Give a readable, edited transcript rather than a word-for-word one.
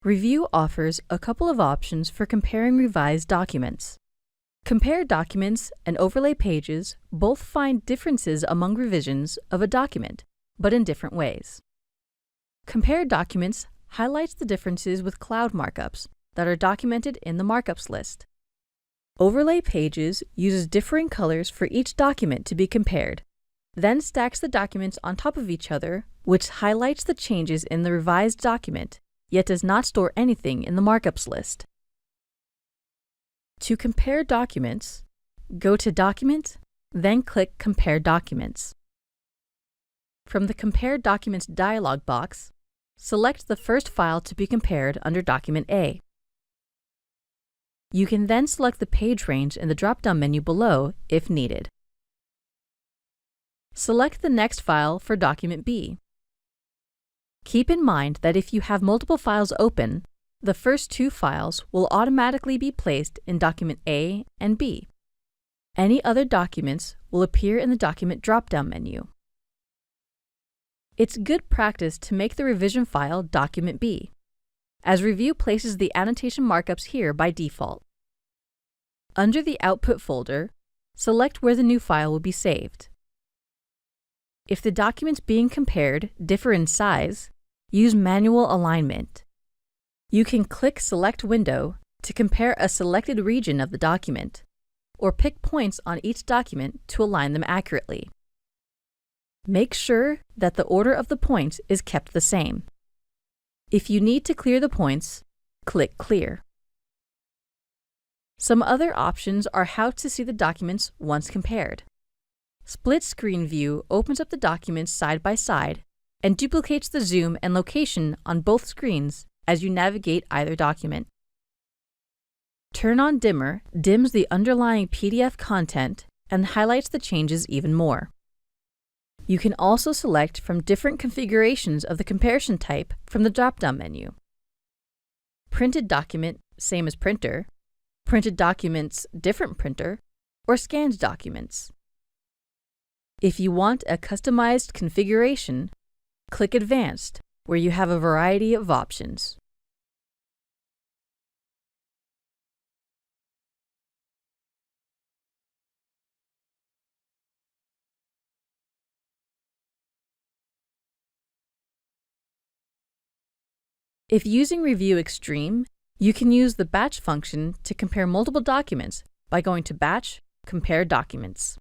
Revu offers a couple of options for comparing revised documents. Compare documents and overlay pages both find differences among revisions of a document, but in different ways. Compare documents highlights the differences with cloud markups that are documented in the Markups list. Overlay pages uses differing colors for each document to be compared, then stacks the documents on top of each other, which highlights the changes in the revised document, yet does not store anything in the Markups list. To compare documents, go to Document, then click Compare Documents. From the Compare Documents dialog box, select the first file to be compared under Document A. You can then select the page range in the drop-down menu below if needed. Select the next file for Document B. Keep in mind that if you have multiple files open, the first two files will automatically be placed in Document A and B. Any other documents will appear in the Document drop-down menu. It's good practice to make the revision file Document B, as Revu places the annotation markups here by default. Under the Output folder, select where the new file will be saved. If the documents being compared differ in size, use manual alignment. You can click Select Window to compare a selected region of the document, or pick points on each document to align them accurately. Make sure that the order of the points is kept the same. If you need to clear the points, click Clear. Some other options are how to see the documents once compared. Split Screen View opens up the documents side by side and duplicates the zoom and location on both screens as you navigate either document. Turn on Dimmer dims the underlying PDF content and highlights the changes even more. You can also select from different configurations of the comparison type from the drop-down menu. Printed document, same as printer, printed documents, different printer, or scanned documents. If you want a customized configuration, click Advanced, where you have a variety of options. If using Revu Extreme, you can use the Batch function to compare multiple documents by going to Batch, Compare Documents.